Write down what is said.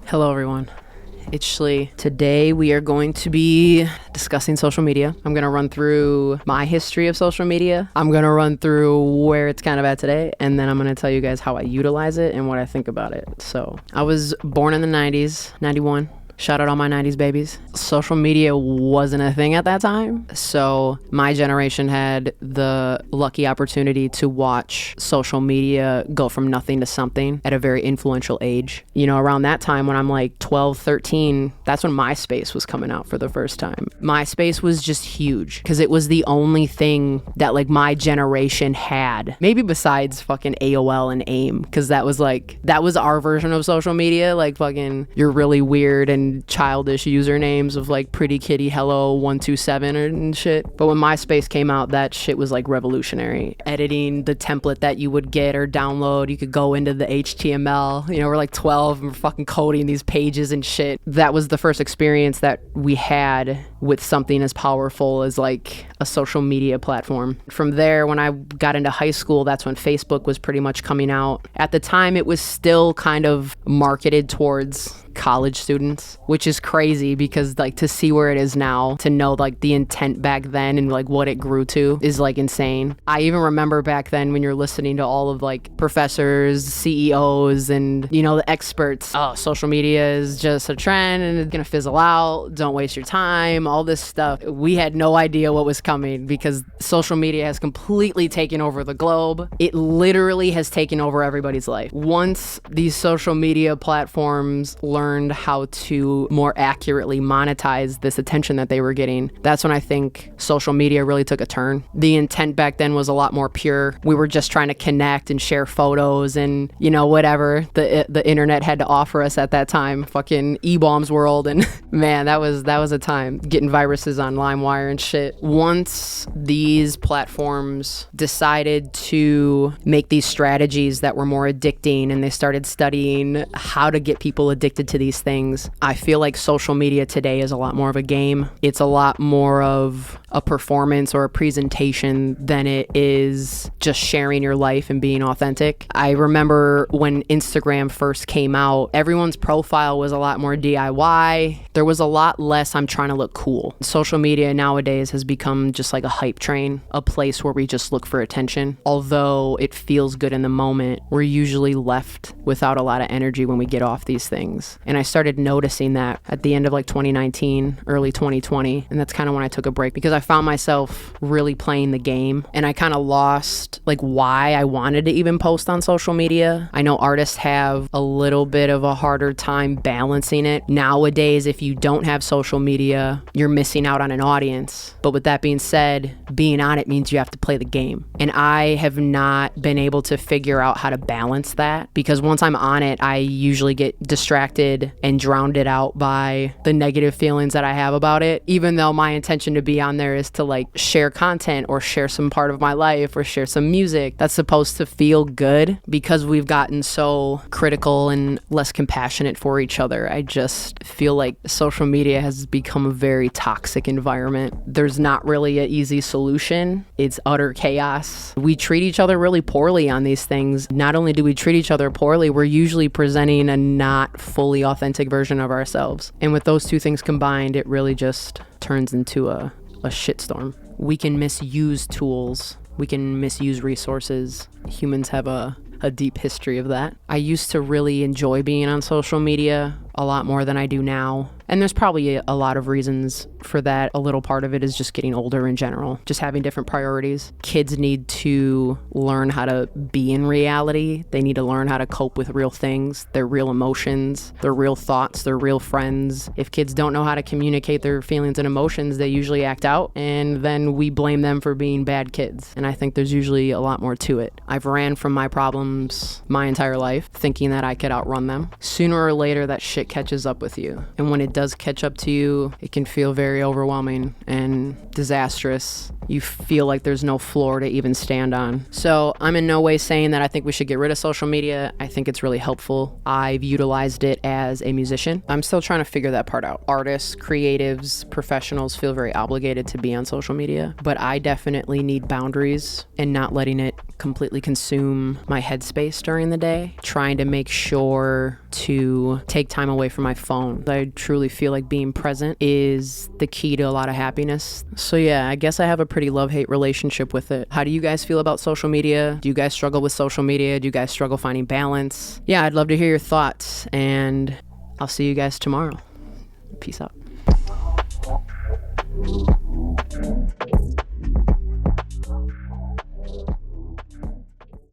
Hello, everyone. It's Shle. Today we are going to be discussing social media. I'm going to run through my history of social media. I'm going to run through where it's kind of at today, and then I'm going to tell you guys how I utilize it and what I think about it. So, I was born in the 90s, 91. Shout out all my 90s babies. Social media wasn't a thing at that time. So my generation had the lucky opportunity to watch social media go from nothing to something at a very influential age. You know, around that time when I'm like 12, 13, that's when MySpace was coming out for the first time. MySpace was just huge because it was the only thing that like my generation had. Maybe besides fucking AOL and AIM, because that was our version of social media. Like fucking you're really weird and childish usernames of like pretty kitty hello 127 and shit. But when MySpace came out, that shit was like revolutionary. Editing the template that you would get or download, you could go into the HTML. You know, we're like 12 and we're fucking coding these pages and shit. That was the first experience that we had with something as powerful as like a social media platform. From there, when I got into high school, that's when Facebook was pretty much coming out. At the time, it was still kind of marketed towards college students, which is crazy because like to see where it is now, to know like the intent back then and like what it grew to is like insane. I even remember back then when you're listening to all of like professors, CEOs, and you know the experts, oh, social media is just a trend and it's gonna fizzle out, don't waste your time, all this stuff. We had no idea what was coming because social media has completely taken over the globe. It literally has taken over everybody's life. Once these social media platforms learned how to more accurately monetize this attention that they were getting, that's when I think social media really took a turn. The intent back then was a lot more pure. We were just trying to connect and share photos and, you know, whatever the internet had to offer us at that time. Fucking E-bombs world, and man, that was a time. Getting viruses on LimeWire and shit. Once these platforms decided to make these strategies that were more addicting and they started studying how to get people addicted to these things, I feel like social media today is a lot more of a game. It's a lot more of a performance or a presentation than it is just sharing your life and being authentic. I remember when Instagram first came out, everyone's profile was a lot more DIY. There was a lot less I'm trying to look cool. Social media nowadays has become just like a hype train, a place where we just look for attention. Although it feels good in the moment, we're usually left without a lot of energy when we get off these things. And I started noticing that at the end of like 2019, early 2020. And that's kind of when I took a break because I found myself really playing the game and I kind of lost like why I wanted to even post on social media. I know artists have a little bit of a harder time balancing it. Nowadays, if you don't have social media, you're missing out on an audience. But with that being said, being on it means you have to play the game. And I have not been able to figure out how to balance that because once I'm on it, I usually get distracted and drowned it out by the negative feelings that I have about it. Even though my intention to be on there is to like share content or share some part of my life or share some music that's supposed to feel good, because we've gotten so critical and less compassionate for each other. I just feel like social media has become a very toxic environment. There's not really an easy solution. It's utter chaos. We treat each other really poorly on these things. Not only do we treat each other poorly, we're usually presenting a not fully authentic version of ourselves. And with those two things combined, it really just turns into a shitstorm. We can misuse tools. We can misuse resources. Humans have a deep history of that. I used to really enjoy being on social media a lot more than I do now. And there's probably a lot of reasons for that. A little part of it is just getting older in general, just having different priorities. Kids need to learn how to be in reality. They need to learn how to cope with real things, their real emotions, their real thoughts, their real friends. If kids don't know how to communicate their feelings and emotions, they usually act out, and then we blame them for being bad kids. And I think there's usually a lot more to it. I've ran from my problems my entire life, thinking that I could outrun them. Sooner or later, that shit catches up with you. And when it does catch up to you, it can feel very very overwhelming and disastrous. You feel like there's no floor to even stand on. So I'm in no way saying that I think we should get rid of social media. I think it's really helpful. I've utilized it as a musician. I'm still trying to figure that part out. Artists, creatives, professionals feel very obligated to be on social media, but I definitely need boundaries and not letting it completely consume my headspace during the day. Trying to make sure to take time away from my phone. I truly feel like being present is the key to a lot of happiness. So yeah, I guess I have a pretty love-hate relationship with it. How do you guys feel about social media? Do you guys struggle with social media? Do you guys struggle finding balance? Yeah, I'd love to hear your thoughts, and I'll see you guys tomorrow. Peace out.